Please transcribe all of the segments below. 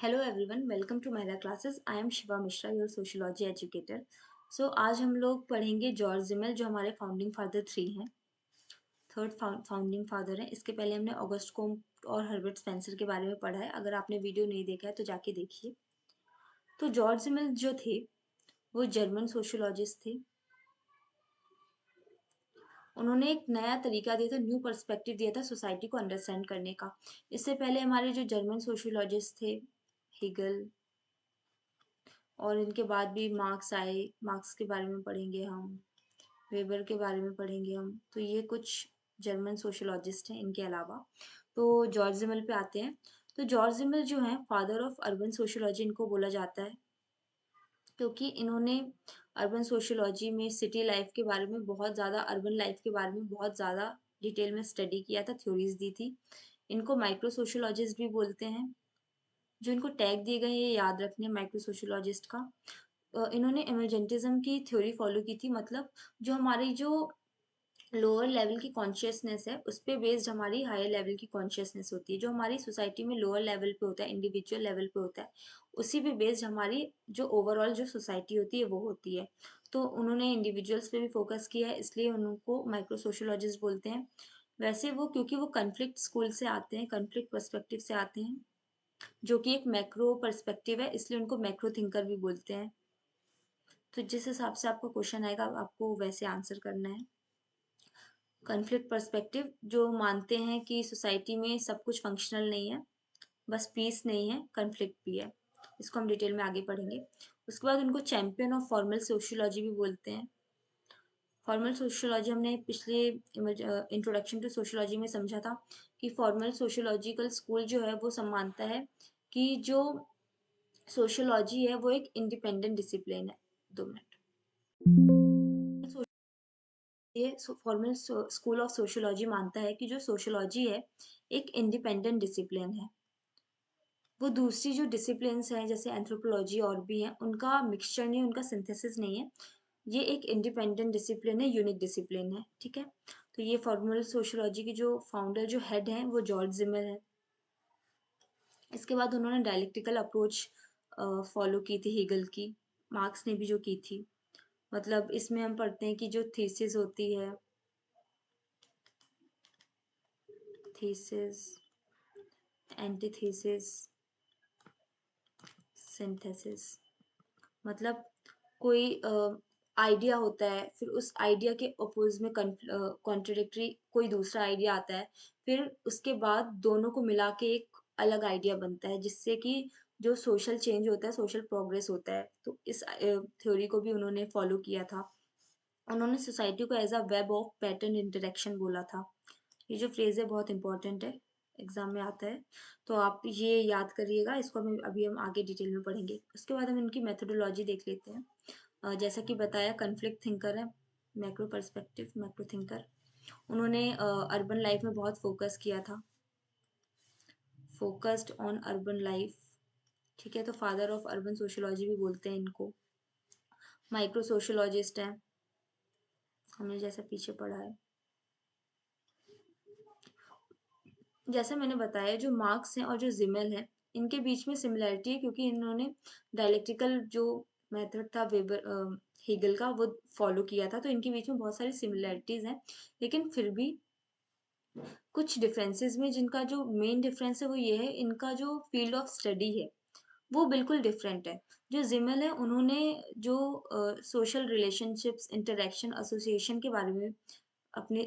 Hello everyone, welcome to मेरा classes. I am Shiva Mishra, your sociology educator. So आज हम लोग पढ़ेंगे जॉर्ज जिमल, जो हमारे फाउंडिंग फादर 3 हैं, थर्ड फाउंडिंग फादर हैं। इसके पहले हमने ऑगस्ट कोम्ट और हर्बर्ट स्पेंसर के बारे में पढ़ा है। अगर आपने वीडियो नहीं देखा है तो जाके देखिए। तो जॉर्ज जिमल जो थे वो जर्मन सोशियोलॉजिस्ट थे। उन्होंने एक नया तरीका दिया था, न्यू पर्सपेक्टिव दिया था सोसाइटी को अंडरस्टैंड करने का। इससे पहले हमारे जो जर्मन सोशियोलॉजिस्ट थे, हेगल, और इनके बाद भी मार्क्स आए। मार्क्स के बारे में पढ़ेंगे हम, वेबर के बारे में पढ़ेंगे हम। तो ये कुछ जर्मन सोशियोलॉजिस्ट हैं। इनके अलावा तो जॉर्ज जिमल पे आते हैं। तो जॉर्ज जिमल जो हैं फादर ऑफ अर्बन सोशियोलॉजी इनको बोला जाता है, क्योंकि इन्होंने अर्बन सोशियोलॉजी में सिटी लाइफ के बारे में बहुत ज़्यादा, अर्बन लाइफ के बारे में बहुत ज़्यादा डिटेल में स्टडी किया था, थ्योरीज दी थी। इनको माइक्रो सोशियोलॉजिस्ट भी बोलते हैं। जो इनको टैग दिए गए ये याद रखने माइक्रो सोशियोलॉजिस्ट का। इन्होंने इमरजेंटिज्म की थ्योरी फॉलो की थी, मतलब जो हमारी जो लोअर लेवल की कॉन्शियसनेस है उस पे बेस्ड हमारी हायर लेवल की कॉन्शियसनेस होती है। जो हमारी सोसाइटी में लोअर लेवल पे होता है, इंडिविजुअल लेवल पे होता है, उसी पे बेस्ड हमारी जो ओवरऑल जो सोसाइटी होती है वो होती है। तो उन्होंने इंडिविजुअल्स पे भी फोकस किया है, इसलिए उनको माइक्रो सोशियोलॉजिस्ट बोलते हैं। वैसे वो, क्योंकि वो कन्फ्लिक्ट स्कूल से आते हैं, कन्फ्लिक्ट पर्सपेक्टिव से आते हैं, जो कि एक मैक्रो पर्सपेक्टिव है, इसलिए उनको मैक्रो थिंकर भी बोलते हैं। तो जिस हिसाब से आपका क्वेश्चन आएगा आपको वैसे आंसर करना है। कॉन्फ्लिक्ट पर्सपेक्टिव जो मानते हैं कि सोसाइटी में सब कुछ फंक्शनल नहीं है, बस पीस नहीं है, कॉन्फ्लिक्ट भी है। इसको हम डिटेल में आगे पढ़ेंगे। उसके बाद उनको चैंपियन ऑफ फॉर्मल सोशियोलॉजी भी बोलते हैं। फॉर्मल सोशियोलॉजी हमने पिछले इंट्रोडक्शन टू सोशियोलॉजी में समझा था कि फॉर्मल सोशियोलॉजिकल स्कूल जो है वो मानता है कि जो सोशियोलॉजी है वो एक इंडिपेंडेंट डिसिप्लिन है। 2 मिनट। ये फॉर्मल स्कूल ऑफ सोशियोलॉजी मानता है कि जो सोशियोलॉजी है एक इंडिपेंडेंट डिसिप्लिन है। वो दूसरी जो डिसिप्लिन्स हैं जैसे एंथ्रोपोलॉजी और भी हैं, उनका मिक्सचर नहीं, उनका सिंथेसिस नहीं है। ये एक इंडिपेंडेंट डिसिप्लिन है, यूनिक डिसिप्लिन है। ठीक है। तो ये फॉर्मल सोशियोलॉजी की जो फाउंडर, जो हेड है, वो जॉर्ज जिमल है। इसके बाद उन्होंने डायलेक्टिकल अप्रोच फॉलो की थी, हेगल की। मार्क्स ने भी जो की थी, मतलब इसमें हम पढ़ते हैं कि जो थीसिस होती है, थीसिस, एंटीथेसिस, सिंथेसिस, मतलब कोई आइडिया होता है, फिर उस आइडिया के अपोज में कॉन्ट्रडिक्टरी कोई दूसरा आइडिया आता है, फिर उसके बाद दोनों को मिला के एक अलग आइडिया बनता है, जिससे कि जो सोशल चेंज होता है, सोशल प्रोग्रेस होता है। तो इस थ्योरी को भी उन्होंने फॉलो किया था। उन्होंने सोसाइटी को as a web of pattern interaction बोला था। ये जो फ्रेज है बहुत इंपॉर्टेंट है, एग्जाम में आता है, तो आप ये याद करिएगा। इसको हम आगे डिटेल में पढ़ेंगे। उसके बाद हम इनकी मेथोडोलॉजी देख लेते हैं। जैसा कि बताया, कन्फ्लिक्ट थिंकर है, मैक्रो पर्सपेक्टिव, मैक्रो थिंकर। उन्होंने अर्बन लाइफ में बहुत फोकस किया था, फोकस्ड ऑन अर्बन लाइफ। ठीक है। तो फादर ऑफ अर्बन सोशियोलॉजी भी बोलते हैं इनको। माइक्रो सोशियोलॉजिस्ट है, हमने जैसा पीछे पढ़ा है। जैसे मैंने बताया, जो मार्क्स हैं और जो जिमल है, इनके बीच में सिमिलैरिटी है, क्योंकि इन्होंने डायलेक्टिकल जो मेथड था वेबर हेगल का वो फॉलो किया था। तो इनके बीच में बहुत सारी सिमिलैरिटीज हैं, लेकिन फिर भी कुछ डिफरेंसेस में, जिनका जो मेन डिफरेंस है वो ये है, इनका जो फील्ड ऑफ स्टडी है वो बिल्कुल डिफरेंट है। जो जिमल है उन्होंने जो सोशल रिलेशनशिप्स, इंटरेक्शन, एसोसिएशन के बारे में अपने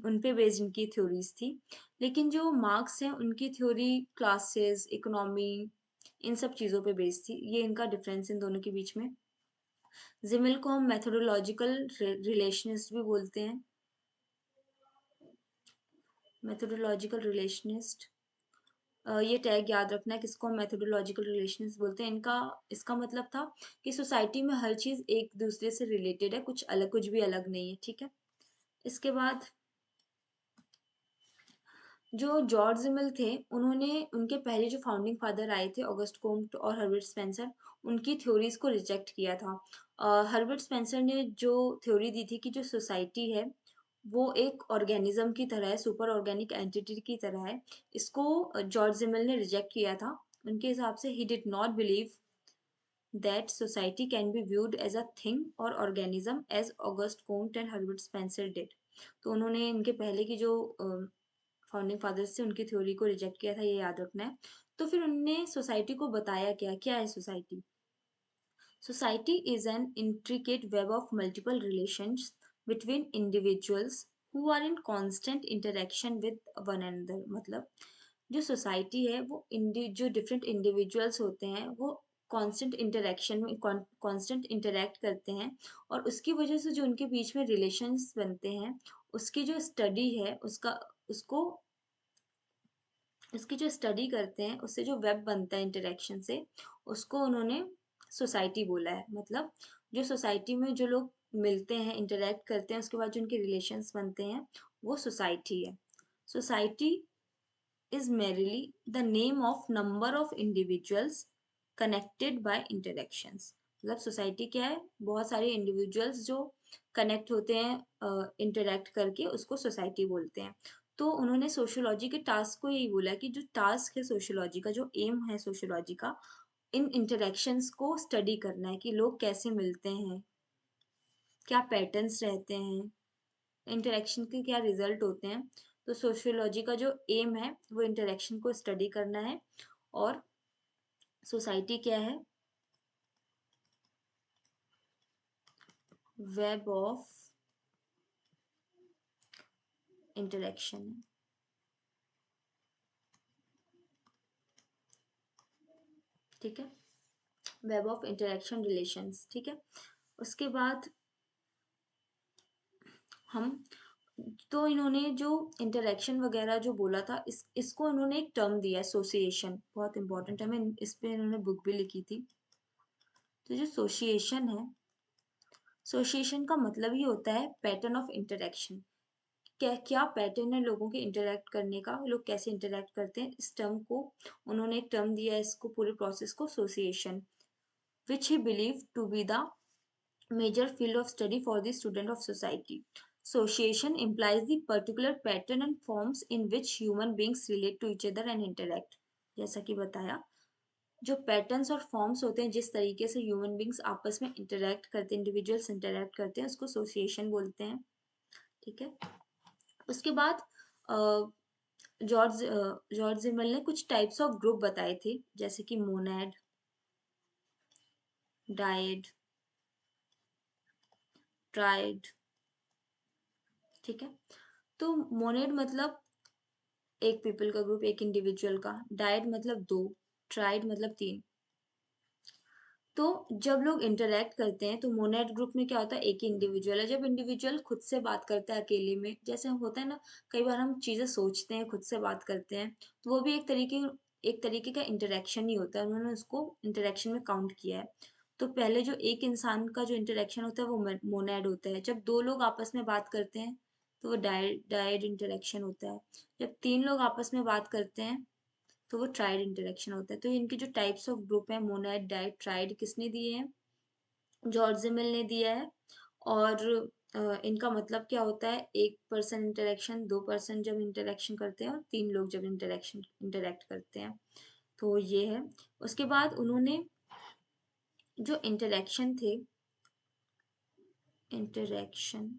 उन पे बेस्ड इनकी थ्योरीज थी। लेकिन जो मार्क्स हैं उनकी थ्योरी क्लासेस, इकोनॉमी, इन सब चीज़ों पे बेस्ड थी। ये इनका डिफरेंस इन दोनों के बीच में। जिमिल को हम मेथोडोलॉजिकल रिलेशनिस्ट भी बोलते हैं, मेथोडोलॉजिकल रिलेशनिस्ट। ये टैग याद रखना है, किसको हम मेथोडोलॉजिकल रिलेशंस बोलते हैं। इनका इसका मतलब था कि सोसाइटी में हर चीज एक दूसरे से रिलेटेड है, कुछ अलग, कुछ भी अलग नहीं है। ठीक है। इसके बाद जो जॉर्ज जिमल थे, उन्होंने, उनके पहले जो फाउंडिंग फादर आए थे, ऑगस्ट कोम्ट और हर्बर्ट स्पेंसर, उनकी थ्योरीज को रिजेक्ट किया था। हर्बर्ट स्पेंसर ने जो थ्योरी दी थी कि जो सोसाइटी है वो एक ऑर्गेनिज्म की तरह है, सुपर ऑर्गेनिक एंटिटी की तरह है, इसको जॉर्ज जिमल ने रिजेक्ट किया था। उनके हिसाब से he did not believe that society can be viewed as a thing or organism as August Comte and Herbert Spencer did. तो उन्होंने इनके पहले की जो फाउंडिंग फादर्स थे उनकी थ्योरी को रिजेक्ट किया था, ये याद रखना है। तो फिर उनने सोसाइटी को बताया क्या क्या है society. Society is an intricate web of multiple relations between individuals who are in constant interaction with one another। मतलब जो सोसाइटी है वो जो डिफरेंट इंडिविजुअल्स होते हैं वो कांस्टेंट इंटरेक्शन में कांस्टेंट इंटरेक्ट करते हैं, और उसकी वजह से जो उनके बीच में रिलेशंस बनते हैं उसकी जो स्टडी है उसका उसको उसकी जो स्टडी करते हैं उससे जो वेब बनता है इंटरेक्शन से, उसको उन्होंने सोसाइटी बोला है। मतलब जो सोसाइटी में जो लोग मिलते हैं इंटरेक्ट करते हैं उसके बाद जो उनके रिलेशंस बनते हैं वो सोसाइटी है। Society is merely the name of number of individuals connected by interactions। मतलब सोसाइटी क्या है, बहुत सारे इंडिविजुअल्स जो कनेक्ट होते हैं इंटरेक्ट करके, उसको सोसाइटी बोलते हैं। तो उन्होंने सोशियोलॉजी के टास्क को यही बोला कि जो टास्क है सोशियोलॉजी का, जो एम है सोशियोलॉजी का, इन इंटरेक्शंस को स्टडी करना है कि लोग कैसे मिलते हैं, क्या पैटर्न्स रहते हैं, इंटरेक्शन के क्या रिजल्ट होते हैं। तो सोशियोलॉजी का जो एम है वो इंटरेक्शन को स्टडी करना है। और सोसाइटी क्या है, वेब ऑफ इंटरेक्शन है। ठीक है, वेब ऑफ इंटरेक्शन रिलेशंस। ठीक है, उसके बाद हम तो इन्होंने जो इंटरेक्शन वगैरह जो बोला था इसको इन्होंने एक टर्म दिया है, एसोसिएशन। बहुत इंपॉर्टेंट है, मैं इस पे इन्होंने बुक भी लिखी थी। तो जो एसोसिएशन है, एसोसिएशन का मतलब ही होता है पैटर्न ऑफ इंटरेक्शन। क्या क्या पैटर्न है लोगों के इंटरेक्ट करने का, लोग कैसे इंटरेक्ट करते हैं, इस टर्म को उन्होंने एक टर्म दिया है, इसको पूरे प्रोसेस को association, which he believe to be the major field of study for the student of society. Association implies the particular pattern and forms in which human beings relate to each other and interact। जैसा कि बताया, जो patterns और forms होते हैं जिस तरीके से ह्यूमन बींग्स आपस में इंटरेक्ट करते हैं, इंडिविजुअल्स इंटरेक्ट करते हैं, उसको एसोसिएशन बोलते हैं। ठीक है, उसके बाद जॉर्ज जॉर्ज जिमल ने कुछ टाइप्स ऑफ ग्रुप बताए थे, जैसे कि मोनैड, डायड, ट्राइड। ठीक है, तो मोनेड मतलब एक पीपल का ग्रुप, एक इंडिविजुअल का। डायड मतलब दो, ट्राइड मतलब तीन। तो जब लोग इंटरेक्ट करते हैं तो मोनेड ग्रुप में क्या होता है, एक ही इंडिविजुअल है। जब इंडिविजुअल खुद से बात करता है अकेले में, जैसे होता है ना, कई बार हम चीजें सोचते हैं, खुद से बात करते हैं, तो वो भी एक तरीके का इंटरेक्शन ही होता है। उन्होंने उसको इंटरेक्शन में काउंट किया है। तो पहले जो एक इंसान का जो इंटरेक्शन होता है वो मोनेड होता है। जब दो लोग आपस में बात करते हैं तो वो डायड इंटरेक्शन होता है। जब तीन लोग आपस में बात करते हैं तो वो ट्राइड इंटरेक्शन होता है। तो इनके जो टाइप्स ऑफ ग्रुप है, मोनाड, डाइड, ट्राइड, किसने दिए हैं, जॉर्ज जिमिल ने दिया है। और इनका मतलब क्या होता है, एक पर्सन इंटरेक्शन, दो पर्सन जब इंटरेक्शन करते हैं, और तीन लोग जब इंटरेक्ट करते हैं। तो ये है। उसके बाद उन्होंने जो इंटरेक्शन थे, इंटरेक्शन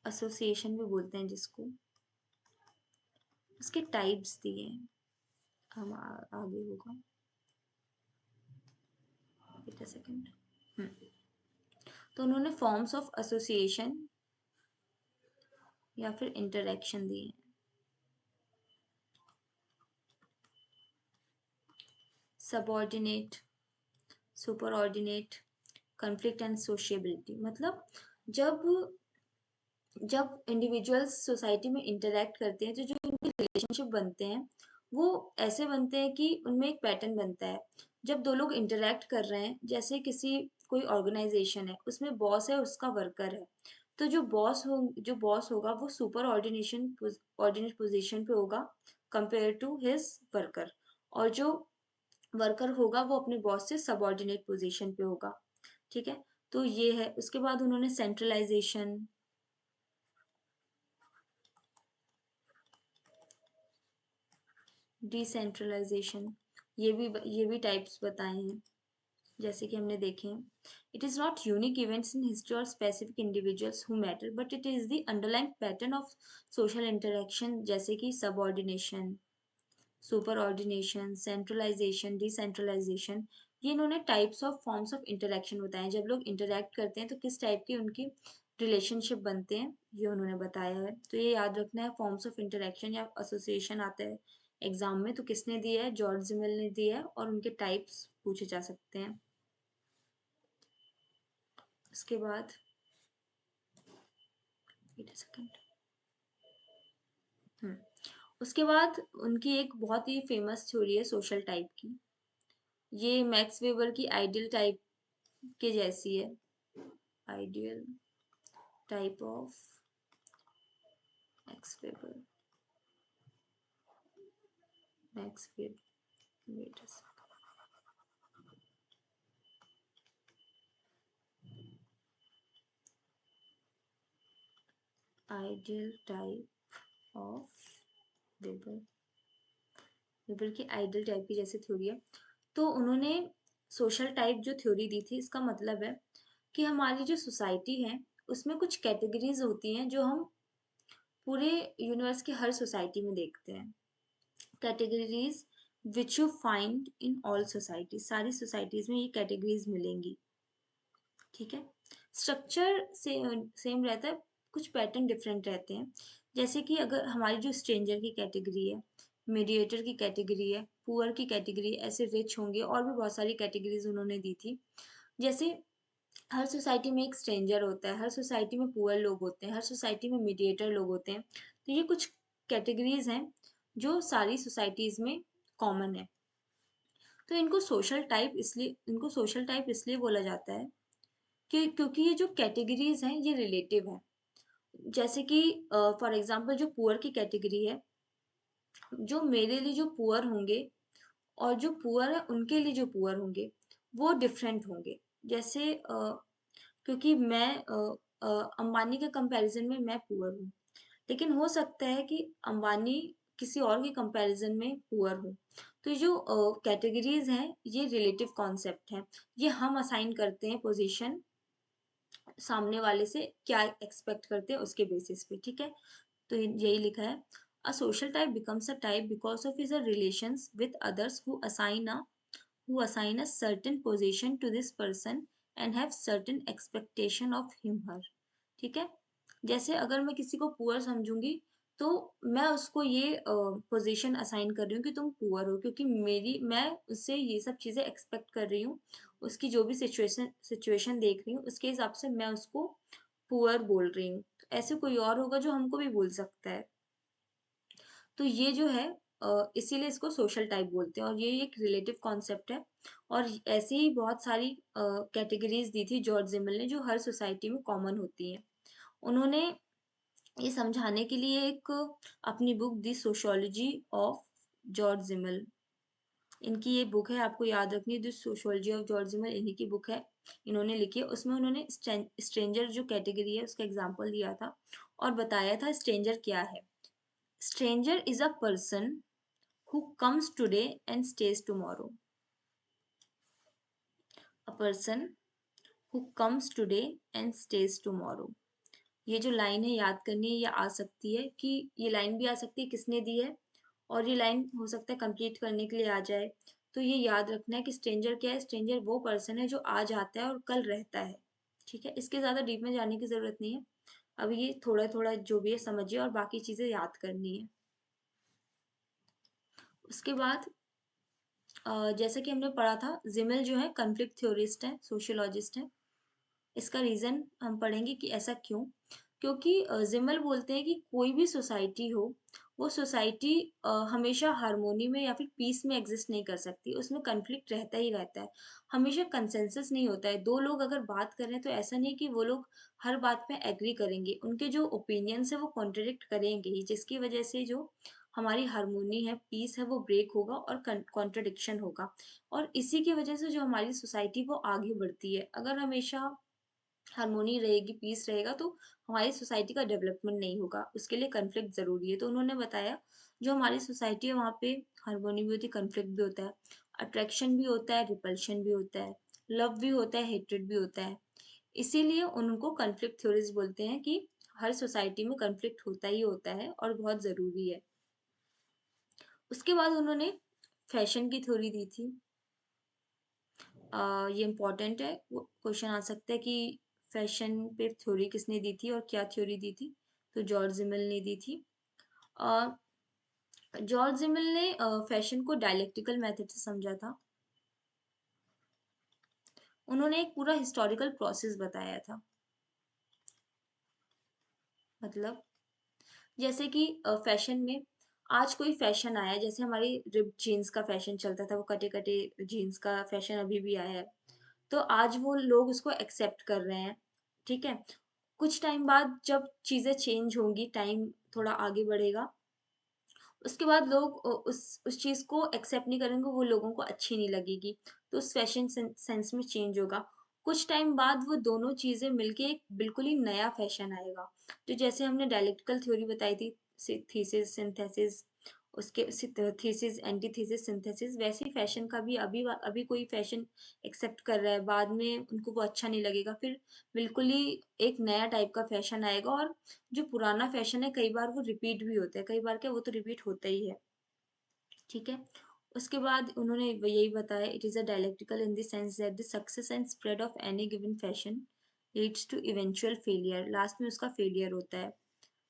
एसोसिएशन भी बोलते हैं जिसको, उसके टाइप्स दिए हैं। हम आगे होगा, वेट अ सेकंड। तो उन्होंने फॉर्म्स ऑफ एसोसिएशन या फिर इंटरेक्शन दिए हैं। Subordinate, superordinate, conflict and sociability. मतलब जब जब इंडिविजुअल्स सोसाइटी में इंटरेक्ट करते हैं तो जो उनके रिलेशनशिप बनते हैं वो ऐसे बनते हैं कि उनमें एक पैटर्न बनता है। जब दो लोग इंटरेक्ट कर रहे हैं, जैसे किसी कोई ऑर्गेनाइजेशन है, उसमें बॉस है, उसका वर्कर है। तो जो बॉस होगा वो सुपर ऑर्डिनेट पोजीशन पे होगा कंपेयर टू हिज वर्कर, और जो वर्कर होगा वो अपने बॉस से सबऑर्डिनेट पोजीशन पे होगा। ठीक है, तो ये है। उसके बाद उन्होंने सेंट्रलाइजेशन, डिसेंट्रलाइजेशन, ये भी टाइप्स बताए हैं जैसे कि हमने देखे हैं। It is not unique events in history और specific individuals who matter, but it is the underlying pattern of social interaction, जैसे कि सबऑर्डिनेशन, सुपरऑर्डिनेशन, सेंट्रलाइजेशन, डिसेंट्रलाइजेशन। ये इन्होंने types of forms of interaction बताए हैं। जब लोग इंटरेक्ट करते हैं तो किस टाइप के उनकी रिलेशनशिप बनते हैं, ये उन्होंने बताया है। तो ये याद रखना है, फॉर्म्स ऑफ इंटरेक्शन या एसोसिएशन आता है एग्जाम में, तो किसने दिया है? जॉर्ज जिमेल ने दिया है, और उनके टाइप्स पूछे जा सकते हैं। उसके बाद वेट अ सेकंड। उसके बाद उनकी एक बहुत ही फेमस थ्योरी है सोशल टाइप की। ये मैक्स वेबर की आइडियल टाइप के जैसी है। Ideal type of Max Weber, Max Weber, wait a second. Ideal type of Weber, Weber की आइडियल टाइप की जैसी थ्योरी है। तो उन्होंने सोशल टाइप जो थ्योरी दी थी, इसका मतलब है कि हमारी जो सोसाइटी है उसमें कुछ कैटेगरीज होती हैं जो हम पूरे यूनिवर्स के हर सोसाइटी में देखते हैं। Categories which you find in all society, सारी सोसाइटीज में ये कैटेगरीज मिलेंगी। ठीक है, स्ट्रक्चर सेम रहता है, कुछ पैटर्न डिफरेंट रहते हैं। जैसे कि अगर हमारी जो स्ट्रेंजर की कैटेगरी है, मीडिएटर की कैटेगरी है, पुअर की कैटेगरी, ऐसे रिच होंगे, और भी बहुत सारी कैटेगरीज उन्होंने दी थी। जैसे हर सोसाइटी में एक स्ट्रेंजर होता है, हर सोसाइटी में पुअर लोग होते हैं, हर सोसाइटी में मीडिएटर लोग होते हैं। तो ये कुछ कैटेगरीज हैं जो सारी सोसाइटीज में कॉमन है। तो इनको सोशल टाइप इसलिए बोला जाता है कि क्योंकि ये जो कैटेगरीज हैं ये रिलेटिव हैं। जैसे कि फॉर एग्जांपल जो पुअर की कैटेगरी है, जो मेरे लिए जो पुअर होंगे और जो पुअर है उनके लिए जो पुअर होंगे वो डिफरेंट होंगे। जैसे क्योंकि मैं अंबानी के कंपैरिजन में मैं पुअर हूँ, लेकिन हो सकता है कि अंबानी किसी और के कंपैरिजन में पुअर हो। तो ये जो कैटेगरीज हैं ये रिलेटिव कॉन्सेप्ट है। ये हम असाइन करते हैं पोजीशन, सामने वाले से क्या एक्सपेक्ट करते हैं उसके बेसिस पे। ठीक है, तो यही लिखा है, a social type becomes a type because of his relations with others who assign a certain position to this person and have certain expectation of him her। ठीक है, जैसे अगर मैं किसी को पुअर समझूंगी तो मैं उसको ये पोजीशन असाइन कर रही हूँ कि तुम पुअर हो, क्योंकि मेरी मैं उससे ये सब चीजें एक्सपेक्ट कर रही हूँ। उसकी जो भी सिचुएशन देख रही हूँ उसके हिसाब से मैं उसको पुअर बोल रही हूँ। ऐसे कोई और होगा जो हमको भी बोल सकता है। तो ये जो है इसीलिए इसको सोशल टाइप बोलते हैं, और ये एक रिलेटिव कॉन्सेप्ट है। और ऐसे ही बहुत सारी कैटेगरीज दी थी जॉर्ज जिमल ने जो हर सोसाइटी में कॉमन होती हैं। उन्होंने ये समझाने के लिए एक अपनी बुक दी सोशियोलॉजी ऑफ जॉर्ज जिमल, इनकी ये बुक है, आपको याद रखनी है, the sociology of George Simmel इन्हीं की बुक है, इन्होंने लिखी है। उसमें उन्होंने स्ट्रेंजर जो कैटेगरी है उसका एग्जाम्पल दिया था और बताया था स्ट्रेंजर क्या है। Stranger is a person who comes today and stays tomorrow, a person who comes today and stays tomorrow। ये जो लाइन है याद करनी है, ये आ सकती है कि ये लाइन भी आ सकती है किसने दी है, और ये लाइन हो सकता है कंप्लीट करने के लिए आ जाए। तो ये याद रखना है कि स्ट्रेंजर क्या है? स्ट्रेंजर वो पर्सन है जो आज आता है और कल रहता है। ठीक है, इसके ज्यादा डीप में जाने की जरूरत नहीं है। अब ये थोड़ा थोड़ा जो भी है समझिए और बाकी चीजें याद करनी है। उसके बाद जैसा कि हमने पढ़ा था, जिमिल जो है कॉन्फ्लिक्ट थ्योरिस्ट है, सोशियोलॉजिस्ट है। इसका रीजन हम पढ़ेंगे कि ऐसा क्यों। क्योंकि जिमल बोलते हैं कि कोई भी सोसाइटी हो, वो सोसाइटी हमेशा हार्मोनी में या फिर पीस में एग्जिस्ट नहीं कर सकती, उसमें कन्फ्लिक्ट रहता ही रहता है। हमेशा कंसेंसस नहीं होता है। दो लोग अगर बात कर रहे हैं तो ऐसा नहीं कि वो लोग हर बात पे एग्री करेंगे, उनके जो ओपिनियंस है वो कॉन्ट्रडिक्ट करेंगे ही, जिसकी वजह से जो हमारी हार्मोनी है, पीस है, वो ब्रेक होगा और कॉन्ट्रडिक्शन होगा। और इसी की वजह से जो हमारी सोसाइटी वो आगे बढ़ती है। अगर हमेशा हार्मोनी रहेगी, पीस रहेगा, तो हमारी सोसाइटी का डेवलपमेंट नहीं होगा, उसके लिए कन्फ्लिक्ट जरूरी है। तो उन्होंने बताया जो हमारी सोसाइटी है वहाँ पे हार्मोनी भी होती है, कॉन्फ्लिक्ट भी होता है, अट्रैक्शन भी होता है, रिपल्शन भी होता है, लव भी होता है, हेट्रेड भी होता है। इसीलिए उनको कॉन्फ्लिक्ट थ्योरीज बोलते हैं कि हर सोसाइटी में कॉन्फ्लिक्ट होता ही होता है और बहुत ज़रूरी है। उसके बाद उन्होंने फैशन की थ्योरी दी थी। ये इम्पोर्टेंट है, क्वेश्चन आ सकता है कि फैशन पे थ्योरी किसने दी थी और क्या थ्योरी दी थी। तो जॉर्ज जिमिल ने दी थी। अ, जॉर्ज जिमिल ने फैशन को डायलेक्टिकल मेथड से समझा था। उन्होंने एक पूरा हिस्टोरिकल प्रोसेस बताया था। मतलब जैसे कि फैशन में आज कोई फैशन आया, जैसे हमारी रिप्ड जीन्स का फैशन चलता था, वो कटे कटे जीन्स का फैशन अभी भी आया है। तो आज वो लोग उसको एक्सेप्ट कर रहे हैं। ठीक है। कुछ टाइम बाद जब चीजें चेंज होंगी, टाइम थोड़ा आगे बढ़ेगा, उसके बाद लोग उस चीज़ को एक्सेप्ट नहीं करेंगे, वो लोगों को अच्छी नहीं लगेगी। तो उस फैशन सेंस में चेंज होगा। कुछ टाइम बाद वो दोनों चीज़ें मिलके एक बिल्कुल ही नया फैशन आएगा। तो जैसे हमने डायलेक्टिकल थ्योरी बताई थी, थीसिस सिंथेसिस, उसके थीसिस एंटीथीसिस सिंथेसिस, वैसे ही फैशन का भी अभी कोई फैशन एक्सेप्ट कर रहा है, बाद में उनको वो अच्छा नहीं लगेगा, फिर बिल्कुल ही एक नया टाइप का फैशन आएगा। और जो पुराना फैशन है कई बार वो रिपीट भी होता है, कई बार क्या वो तो रिपीट होता ही है। ठीक है। उसके बाद उन्होंने यही बताया, it is a dialectical in the sense that the success and spread of any given fashion leads to eventual failure, last में उसका फेलियर होता है।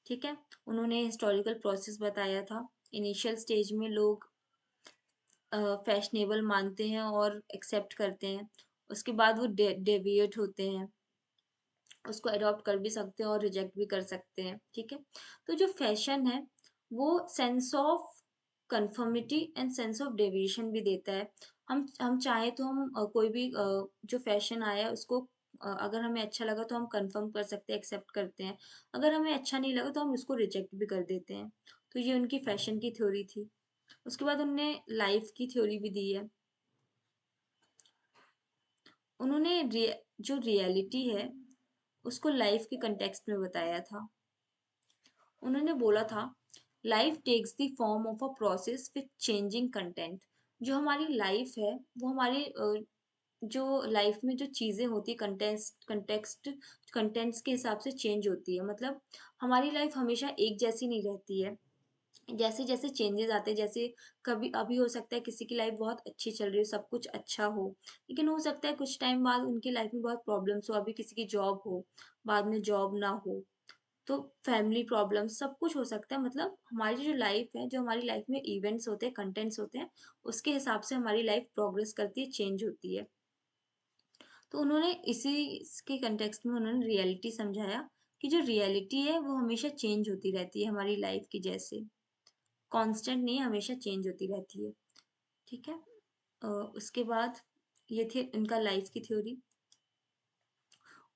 ठीक है। उन्होंने हिस्टोरिकल प्रोसेस बताया था। इनिशियल स्टेज में लोग फैशनेबल मानते हैं और एक्सेप्ट करते हैं। उसके बाद वो डेविएट होते हैं, उसको अडॉप्ट कर भी सकते हैं और रिजेक्ट भी कर सकते हैं। ठीक है। तो जो फैशन है वो sense of conformity and sense of deviation भी देता है। हम चाहे तो हम कोई भी जो फैशन आया है उसको अगर हमें अच्छा लगा तो हम कंफर्म कर सकते हैं, एक्सेप्ट करते हैं। अगर हमें अच्छा नहीं लगा तो हम उसको रिजेक्ट भी कर देते हैं। तो ये उनकी फैशन की थ्योरी थी। उसके बाद उन्होंने लाइफ की थ्योरी भी दी है। उन्होंने जो रियलिटी है उसको लाइफ के कंटेक्स्ट में बताया था। उन्होंने बोला था, life takes the form of a process with changing content. जो हमारी लाइफ है वो हमारी जो लाइफ में जो चीज़ें होती है, कंटेंट्स के हिसाब से चेंज होती है। मतलब हमारी लाइफ हमेशा एक जैसी नहीं रहती है। जैसे जैसे चेंजेस आते हैं, जैसे कभी अभी हो सकता है किसी की लाइफ बहुत अच्छी चल रही हो, सब कुछ अच्छा हो, लेकिन हो सकता है कुछ टाइम बाद उनकी लाइफ में बहुत प्रॉब्लम्स हो, अभी किसी की जॉब हो, बाद में जॉब ना हो, तो फैमिली प्रॉब्लम सब कुछ हो सकता है। मतलब हमारी जो लाइफ है, जो हमारी लाइफ में इवेंट्स होते हैं, कंटेंट्स होते हैं, उसके हिसाब से हमारी लाइफ प्रोग्रेस करती है, चेंज होती है। तो उन्होंने इसी के कंटेक्स्ट में उन्होंने रियलिटी समझाया कि जो रियलिटी है वो हमेशा चेंज होती रहती है, हमारी लाइफ की जैसे कांस्टेंट नहीं है, हमेशा चेंज होती रहती है। ठीक है। उसके बाद ये थे इनका लाइफ की थ्योरी।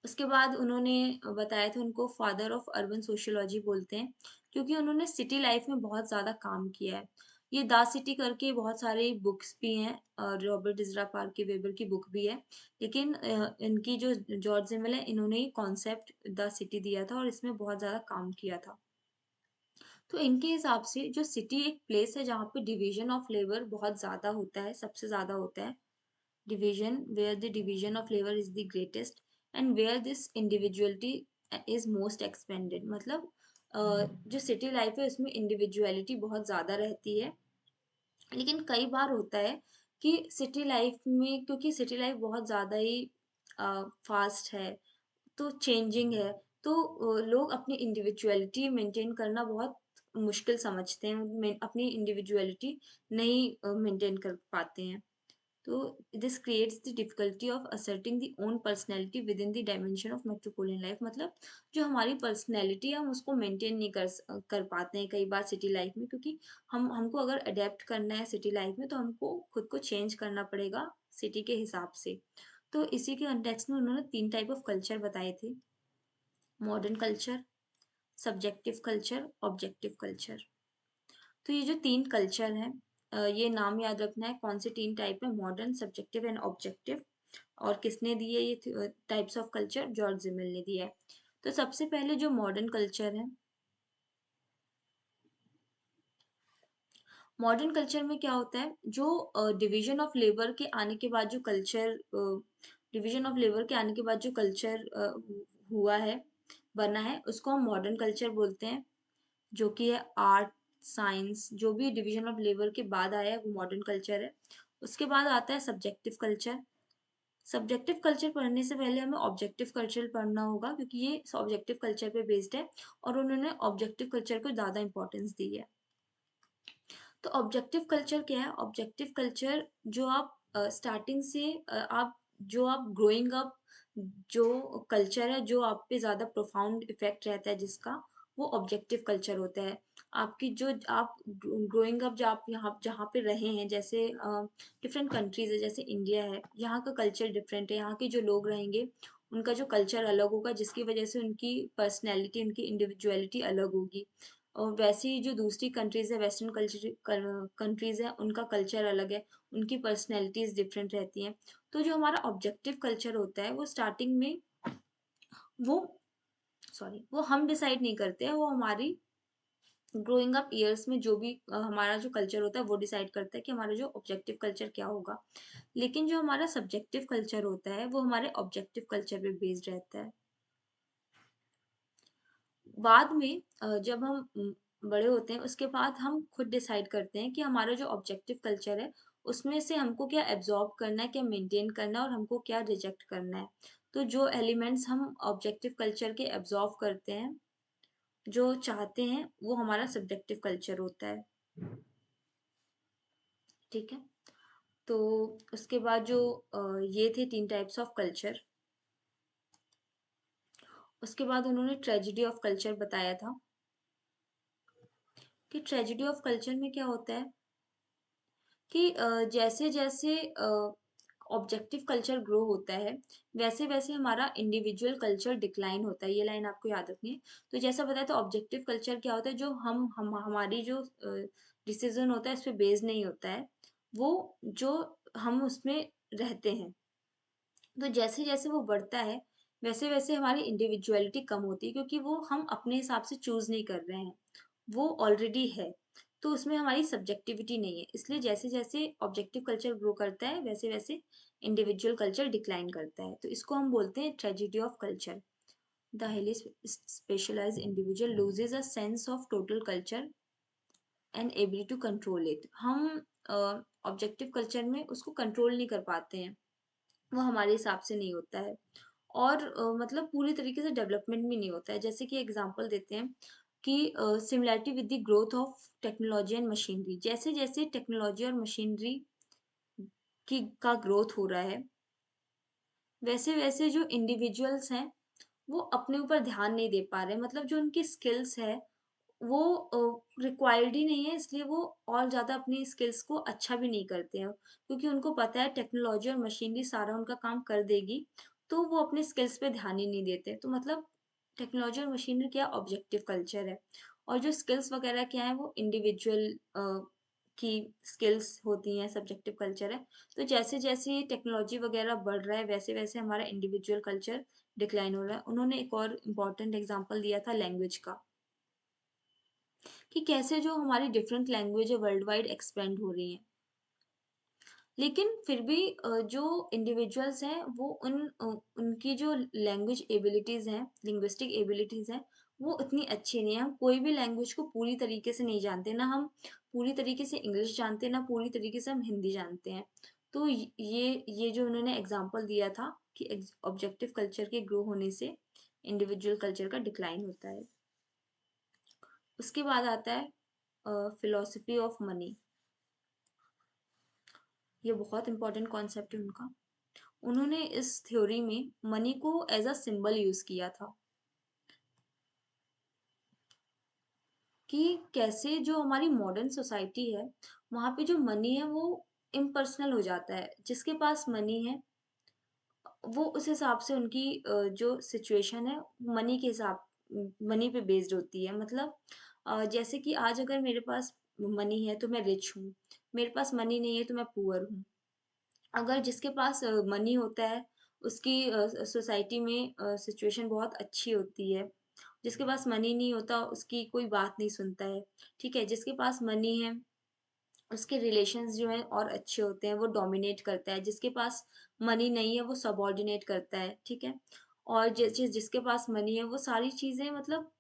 उसके बाद उन्होंने बताया था, उनको फादर ऑफ अर्बन सोशियोलॉजी बोलते हैं, क्योंकि उन्होंने सिटी लाइफ में बहुत ज़्यादा काम किया है। ये द सिटी करके बहुत सारे बुक्स भी हैं, और रॉबर्ट डिजरा पार्क के वेबर की बुक भी है। लेकिन इनकी जो जॉर्ज जिमिल है, इन्होंने ही कॉन्सेप्ट द सिटी दिया था और इसमें बहुत ज़्यादा काम किया था। तो इनके हिसाब से जो सिटी एक प्लेस है जहाँ पे डिवीजन ऑफ लेबर बहुत ज़्यादा होता है, सबसे ज़्यादा होता है। division where the division of labor is the greatest and where this individuality is most expanded। मतलब जो सिटी लाइफ है उसमें इंडिविजुअलिटी बहुत ज़्यादा रहती है। लेकिन कई बार होता है कि सिटी लाइफ में, क्योंकि सिटी लाइफ बहुत ज़्यादा ही फास्ट है, तो चेंजिंग है, तो लोग अपनी इंडिविजुअलिटी मेंटेन करना बहुत मुश्किल समझते हैं, अपनी इंडिविजुअलिटी नहीं मेंटेन कर पाते हैं। तो this creates the difficulty of asserting the own personality with in the dimension of metropolitan life. मतलब जो हमारी पर्सनैलिटी है हम उसको मेंटेन नहीं कर पाते हैं कई बार सिटी लाइफ में, क्योंकि हमको अगर अडेप्ट करना है सिटी लाइफ में तो हमको खुद को चेंज करना पड़ेगा सिटी के हिसाब से। तो इसी के कंटेक्स्ट में उन्होंने 3 टाइप ऑफ कल्चर बताए थे, modern culture, subjective culture, objective culture. तो ये जो 3 कल्चर हैं, ये नाम याद रखना है कौन से 3 टाइप है, मॉडर्न, सब्जेक्टिव एंड ऑब्जेक्टिव। और किसने दिए ये टाइप्स ऑफ कल्चर, जॉर्ज जिमिल ने दिया है। तो सबसे पहले जो मॉडर्न कल्चर है, मॉडर्न कल्चर में क्या होता है, जो डिवीजन ऑफ लेबर के आने के बाद जो कल्चर डिवीजन ऑफ लेबर के आने के बाद जो कल्चर हुआ है, बना है, उसको हम मॉडर्न कल्चर बोलते हैं, जो कि है आर्ट, साइंस, जो भी डिवीजन ऑफ लेबर के बाद आया है वो मॉडर्न कल्चर है। उसके बाद आता है सब्जेक्टिव कल्चर। सब्जेक्टिव कल्चर पढ़ने से पहले हमें ऑब्जेक्टिव कल्चर पढ़ना होगा, क्योंकि ये ऑब्जेक्टिव कल्चर पे बेस्ड है और उन्होंने ऑब्जेक्टिव कल्चर को ज़्यादा इंपॉर्टेंस दी है। तो ऑब्जेक्टिव कल्चर क्या है? ऑब्जेक्टिव कल्चर जो आप स्टार्टिंग से आप जो आप ग्रोइंग अप, जो कल्चर है जो आप पे ज़्यादा प्रोफाउंड इफेक्ट रहता है जिसका, वो ऑब्जेक्टिव कल्चर होता है। आपकी जो आप ग्रोइंग अप, जो आप यहाँ जहाँ पे रहे हैं, जैसे डिफरेंट कंट्रीज है, जैसे इंडिया है, यहाँ का कल्चर डिफरेंट है, यहाँ के जो लोग रहेंगे उनका जो कल्चर अलग होगा, जिसकी वजह से उनकी पर्सनैलिटी, उनकी इंडिविजुअलिटी अलग होगी। और वैसे ही जो दूसरी कंट्रीज़ है, वेस्टर्न कल्चर कंट्रीज़ है, उनका कल्चर अलग है, उनकी पर्सनैलिटीज़ डिफरेंट रहती हैं। तो जो हमारा ऑब्जेक्टिव कल्चर होता है वो स्टार्टिंग में वो वो हम डिसाइड नहीं करते हैं, वो हमारी ग्रोइंग अप ईयर्स में जो भी हमारा जो कल्चर होता है वो डिसाइड करता है कि हमारा जो ऑब्जेक्टिव कल्चर क्या होगा। लेकिन जो हमारा सब्जेक्टिव कल्चर होता है वो हमारे ऑब्जेक्टिव कल्चर पे बेस्ड रहता है। बाद में जब हम बड़े होते हैं उसके बाद हम खुद डिसाइड करते हैं कि हमारा जो ऑब्जेक्टिव कल्चर है उसमें से हमको क्या एब्जॉर्ब करना है, क्या मेंटेन करना है और हमको क्या रिजेक्ट करना है। तो जो एलिमेंट्स हम ऑब्जेक्टिव कल्चर के एब्जॉर्ब करते हैं, जो चाहते हैं, वो हमारा सब्जेक्टिव कल्चर होता है। ठीक है। तो उसके बाद जो ये थे 3 टाइप्स ऑफ कल्चर। उसके बाद उन्होंने ट्रेजेडी ऑफ कल्चर बताया था कि ट्रेजेडी ऑफ कल्चर में क्या होता है कि जैसे-जैसे ऑब्जेक्टिव कल्चर ग्रो होता है, वैसे-वैसे हमारा इंडिविजुअल कल्चर डिक्लाइन होता है। ये लाइन आपको याद रखनी है। तो जैसा बताया था, ऑब्जेक्टिव कल्चर क्या होता है, जो हमारी जो डिसीज़न होता है, इस पे बेस्ड नहीं होता है। वो जो हम उसमें रहते हैं। तो जैसे-जैसे वो बढ़ता है, वैसे-वैसे हमारी इंडिविजुअलिटी कम होती है, क्योंकि वो हम अपने हिसाब से चूज़ नहीं कर रहे हैं, वो ऑलरेडी है। तो उसमें हमारी सब्जेक्टिविटी नहीं है। इसलिए जैसे-जैसे ऑब्जेक्टिव कल्चर ग्रो करता है, वैसे-वैसे इंडिविजुअल कल्चर डिक्लाइन करता है। तो इसको हम बोलते हैं tragedy of culture. The highly specialised individual loses a sense of total culture and ability to control it. हम ऑब्जेक्टिव कल्चर में उसको कंट्रोल नहीं कर पाते हैं, वो हमारे हिसाब से नहीं होता है। और मतलब पूरी तरीके से डेवलपमेंट भी नहीं होता है। जैसे कि एग्जांपल देते हैं कि similarity with the growth of technology and machinery. जैसे-जैसे टेक्नोलॉजी और मशीनरी की का ग्रोथ हो रहा है, वैसे-वैसे जो इंडिविजुअल्स हैं, वो अपने ऊपर ध्यान नहीं दे पा रहे हैं। मतलब जो उनकी स्किल्स है, वो रिक्वायर्ड ही नहीं है, इसलिए वो और ज़्यादा अपनी स्किल्स को अच्छा भी नहीं करते हैं, क्योंकि उनको पता है टेक्नोलॉजी और मशीनरी सारा उनका काम कर देगी, तो वो अपने स्किल्स पे ध्यान ही नहीं देते। तो मतलब टेक्नोलॉजी और मशीनरी क्या, ऑब्जेक्टिव कल्चर है, और जो स्किल्स वगैरह क्या है वो इंडिविजुअल की स्किल्स होती हैं, सब्जेक्टिव कल्चर है। तो जैसे-जैसे ये टेक्नोलॉजी वगैरह बढ़ रहा है, वैसे-वैसे हमारा इंडिविजुअल कल्चर डिक्लाइन हो रहा है। उन्होंने एक और इम्पोर्टेंट एग्जांपल दिया था लैंग्वेज का, कि कैसे जो हमारी डिफरेंट लैंग्वेज है वर्ल्ड वाइड एक्सपेंड हो रही हैं। लेकिन फिर भी जो इंडिविजुअल्स हैं वो उनकी जो लैंग्वेज एबिलिटीज़ हैं, लिंग्विस्टिक एबिलिटीज़ हैं, वो उतनी अच्छी नहीं है। हम कोई भी लैंग्वेज को पूरी तरीके से नहीं जानते, ना हम पूरी तरीके से इंग्लिश जानते हैं, ना पूरी तरीके से हम हिंदी जानते हैं। तो ये जो उन्होंने एग्ज़ाम्पल दिया था कि ऑब्जेक्टिव कल्चर के ग्रो होने से इंडिविजुअल कल्चर का डिक्लाइन होता है। उसके बाद आता है फिलॉसफी ऑफ मनी। ये बहुत इंपॉर्टेंट कॉन्सेप्ट है उनका। उन्होंने इस थ्योरी में मनी को एज अ सिंबल यूज किया था, कि कैसे जो हमारी मॉडर्न सोसाइटी है, वहाँ पे जो मनी है वो इम्पर्सनल हो जाता है। जिसके पास मनी है, वो उस हिसाब से उनकी जो सिचुएशन है मनी के हिसाब मनी पे बेस्ड होती है। मतलब जैसे कि आज अगर मेरे पास मनी है तो मैं रिच हूँ, मेरे पास मनी नहीं है तो मैं पुअर हूँ। अगर जिसके पास मनी होता है, उसकी सोसाइटी में सिचुएशन बहुत अच्छी होती है। जिसके पास मनी नहीं होता उसकी कोई बात नहीं सुनता है। ठीक है? जिसके पास मनी है उसके रिलेशंस जो हैं और अच्छे होते हैं, वो डोमिनेट करता है, जिसके पास मनी नहीं है वो सबऑर्डिनेट करता है, ठीक है? और जिसके पास मनी है वो सारी चीज़ें मतलब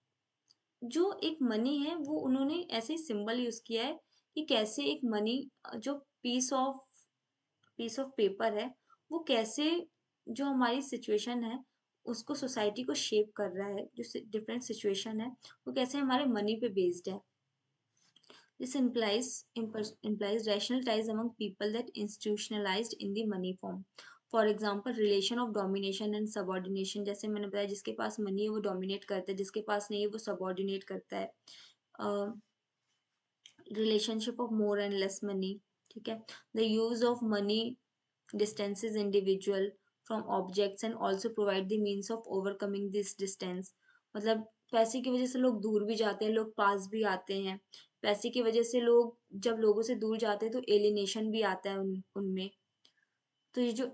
जो एक मनी है वो उन्होंने ऐसे ही सिंबल यूज़ किया है कि कैसे एक मनी जो पीस ऑफ पेपर है, वो कैसे जो हमारी सिचुएशन है, उसको सोसाइटी को शेप कर रहा है, जो डिफरेंट सिचुएशन है, वो कैसे हमारे मनी पे बेस्ड है। This implies rational ties among people that institutionalized in the money form. For example, relation of domination and subordination. जैसे मैंने बताया जिसके पास मनी है वो डोमिनेट करता है, जिसके पास नहीं है वो सबऑर्डिनेट करता है. Relationship of more and less money. ठीक है. The use of money distances individual from objects and also provide the means of overcoming this distance. मतलब पैसे की वजह से लोग दूर भी जाते हैं, लोग पास भी आते हैं. पैसे की वजह से लोग जब लोगों से दूर जाते हैं तो एलिनेशन भी आता है उनमें. तो ये जो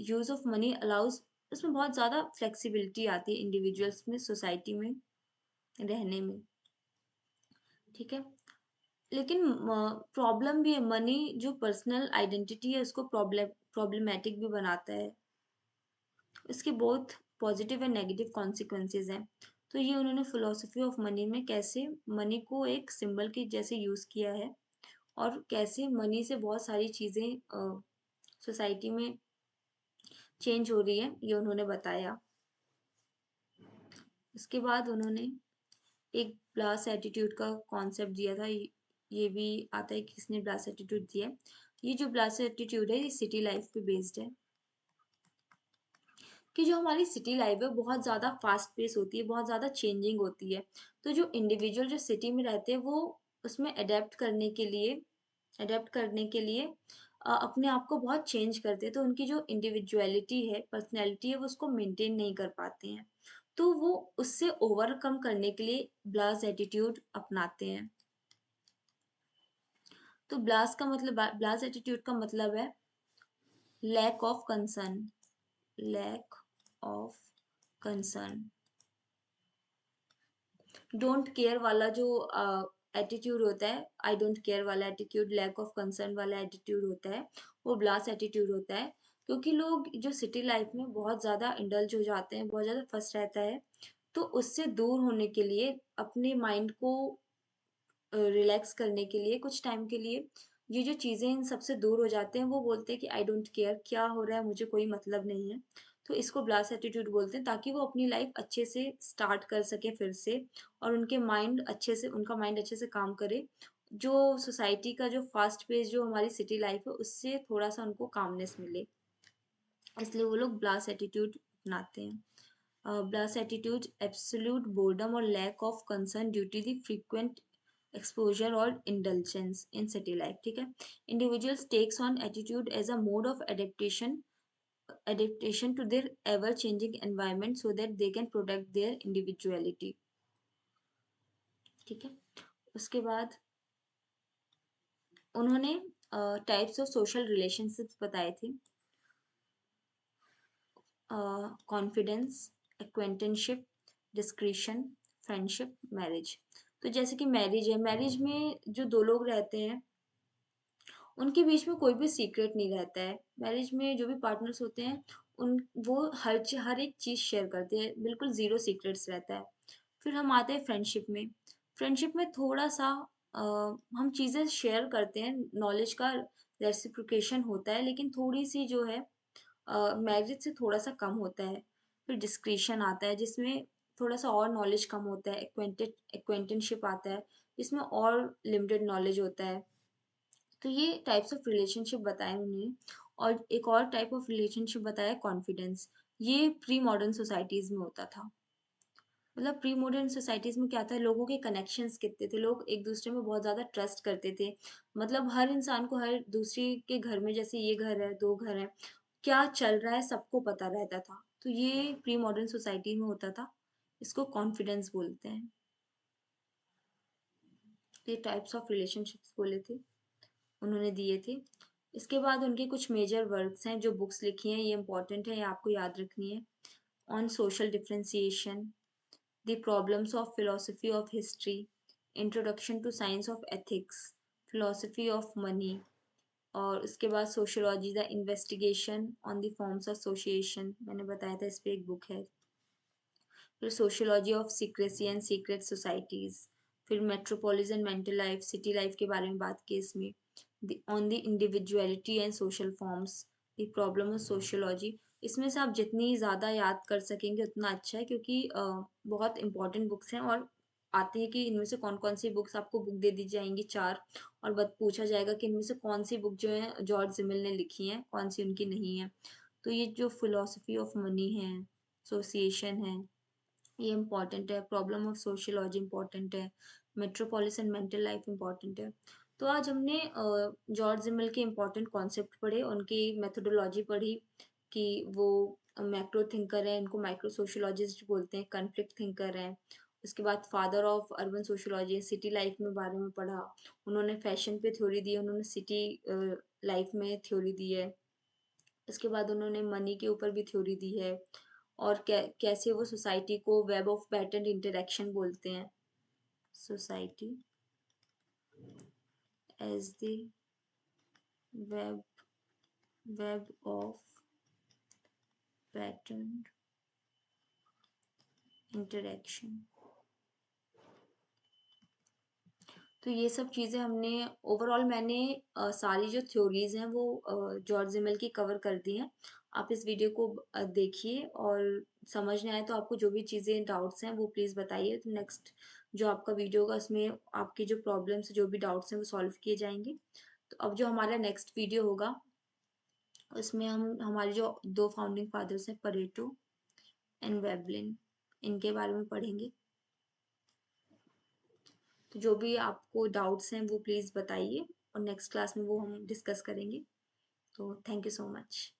यूज ऑफ मनी अलाउज, इसमें बहुत ज़्यादा फ्लेक्सिबिलिटी आती है इंडिविजुअल्स में, सोसाइटी में रहने में. ठीक है. लेकिन प्रॉब्लम भी है, मनी जो पर्सनल आइडेंटिटी है उसको प्रॉब्लमेटिक भी बनाता है. इसके बहुत पॉजिटिव एंड नेगेटिव कॉन्सिक्वेंसेज हैं. तो ये उन्होंने फिलोसफी ऑफ मनी में कैसे मनी को एक सिंबल के जैसे यूज़ किया है और कैसे मनी से बहुत सारी चीज़ें सोसाइटी में चेंज हो रही है, ये उन्होंने बताया. इसके बाद उन्होंने एक ब्लास एटीट्यूड का कॉन्सेप्ट दिया था. ये भी आता है कि किसने ब्लास एटीट्यूड दिया है. ये जो ब्लास एटीट्यूड है ये सिटी लाइफ पे बेस्ड है कि जो हमारी सिटी लाइफ है बहुत ज़्यादा फास्ट पेस होती है, बहुत ज़्यादा चेंजिंग होती है. तो जो इंडिविजुअल जो सिटी में रहते हैं वो उसमें अडेप्ट करने के लिए अपने आप को बहुत चेंज करते हैं. तो उनकी जो इंडिविजुअलिटी है, पर्सनैलिटी है, वो उसको मेंटेन नहीं कर पाते हैं. तो वो उससे ओवरकम करने के लिए ब्लास एटीट्यूड अपनाते हैं. तो ब्लास एटीट्यूड का मतलब है lack of concern. Lack of concern. Don't care वाला जो एटीट्यूड होता है, आई डोंट केयर वाला एटीट्यूड, लैक ऑफ कंसर्न वाला एटीट्यूड होता है, वो ब्लास एटीट्यूड होता है. क्योंकि लोग जो सिटी लाइफ में बहुत ज़्यादा इंडल्ज हो जाते हैं, बहुत ज़्यादा फंस रहता है, तो उससे दूर होने के लिए, अपने माइंड को रिलैक्स करने के लिए, कुछ टाइम के लिए ये जो चीज़ें इन सबसे दूर हो जाते हैं, वो बोलते हैं कि आई डोंट केयर क्या हो रहा है, मुझे कोई मतलब नहीं है. तो इसको ब्लास एटीट्यूड बोलते हैं, ताकि वो अपनी लाइफ अच्छे से स्टार्ट कर सके फिर से, और उनका माइंड अच्छे से काम करे. जो सोसाइटी का जो फास्ट पेस जो हमारी सिटी लाइफ है उससे थोड़ा सा उनको कामनेस मिले, इसलिए वो लोग ब्लास एटीट्यूड अपनाते हैं. ब्लास एटीट्यूड एब्सोल्यूट बोर्डम और lack of concern due to the frequent exposure और इंडल्जेंस इन सिटी लाइफ. ठीक है. Individuals takes on attitude as a mode of adaptation to their ever changing environment so that they can protect their individuality. ठीक है. उसके बाद उन्होंने types of social relationships बताए थे. Confidence, acquaintanceship, discretion, friendship, marriage. तो जैसे कि मैरिज है, मैरिज में जो दो लोग रहते हैं उनके बीच में कोई भी सीक्रेट नहीं रहता है. मैरिज में जो भी पार्टनर्स होते हैं उन वो हर एक चीज़ शेयर करते हैं, बिल्कुल ज़ीरो सीक्रेट्स रहता है. फिर हम आते हैं फ्रेंडशिप में. फ्रेंडशिप में थोड़ा सा हम चीज़ें शेयर करते हैं, नॉलेज का रेसिप्रोकेशन होता है, लेकिन थोड़ी सी जो है मैरिज से थोड़ा सा कम होता है. फिर डिस्क्रिशन आता है जिसमें थोड़ा सा और नॉलेज कम होता है. एक्वेंटेंशिप आता है जिसमें और लिमिटेड नॉलेज होता है. तो ये टाइप्स ऑफ रिलेशनशिप बताए उन्हें. और एक और टाइप ऑफ रिलेशनशिप बताया कॉन्फिडेंस. ये प्री मॉडर्न सोसाइटीज में होता था. मतलब प्री मॉडर्न सोसाइटीज में क्या था, लोगों के कनेक्शंस कितने थे, लोग एक दूसरे में बहुत ज़्यादा ट्रस्ट करते थे. मतलब हर इंसान को हर दूसरे के घर में, जैसे ये घर है, दो घर है, क्या चल रहा है सबको पता रहता था. तो ये प्री मॉडर्न सोसाइटी में होता था. इसको कॉन्फिडेंस बोलते हैं. ये टाइप्स ऑफ रिलेशनशिप्स बोले थे, उन्होंने दिए थे. इसके बाद उनके कुछ मेजर वर्क्स हैं, जो बुक्स लिखी हैं, ये इंपॉर्टेंट है, ये आपको याद रखनी है. On social differentiation, the problems of philosophy of history, introduction to science of ethics, philosophy of money, और उसके बाद sociology the investigation on the forms association, मैंने बताया था इस पे एक बुक है। फिर sociology of secrecy and secret societies, फिर metropolis and mental life, city life के बारे में बात की इसमें, on the individuality and social forms, the problem of sociology. इसमें से आप जितनी ज़्यादा याद कर सकेंगे उतना अच्छा है, क्योंकि बहुत इंपॉर्टेंट बुक्स हैं, और आती है कि इनमें से कौन कौन सी बुक्स आपको बुक दे दी जाएंगी चार, और पूछा जाएगा कि इनमें से कौन सी बुक जो है जॉर्ज जिमिल ने लिखी है, कौन सी उनकी नहीं है। तो ये जो फिलोसफी ऑफ मनी है, एसोसिएशन है, ये इम्पॉर्टेंट है, प्रॉब्लम ऑफ सोशियोलॉजी इम्पॉर्टेंट है, metropolis and mental life important है। तो आज हमने जॉर्ज जिमिल के इम्पॉर्टेंट कॉन्सेप्ट पढ़े, उनकी मेथोडोलॉजी पढ़ी कि वो मैक्रो थिंकर है, इनको माइक्रो सोशियोलॉजिस्ट बोलते हैं, कॉन्फ्लिक्ट थिंकर हैं। उसके बाद father of urban sociology, city life में बारे में पढ़ा, उन्होंने फैशन पे थ्योरी दी है, उन्होंने सिटी लाइफ में थ्योरी दी है। उसके बाद उन्होंने मनी के ऊपर भी थ्योरी दी है, और कैसे वो सोसाइटी को वेब ऑफ पैटर्न इंटरेक्शन बोलते हैं, society as the web web of pattern interaction. तो ये सब चीज़ें हमने ओवरऑल, मैंने सारी जो थ्योरीज हैं वो जॉर्ज जिमिल की कवर कर दी हैं। आप इस वीडियो को देखिए, और समझ में आए तो आपको जो भी चीज़ें डाउट्स हैं वो प्लीज़ बताइए, तो नेक्स्ट जो आपका वीडियो होगा उसमें आपकी जो प्रॉब्लम्स जो भी डाउट्स हैं वो सॉल्व किए जाएंगे। तो अब जो हमारा नेक्स्ट वीडियो होगा उसमें हम हमारे जो दो फाउंडिंग फादर्स हैं, परेटो एंड वेबलिन, इनके बारे में पढ़ेंगे। तो जो भी आपको डाउट्स हैं वो प्लीज़ बताइए, और नेक्स्ट क्लास में वो हम डिस्कस करेंगे। तो थैंक यू सो मच।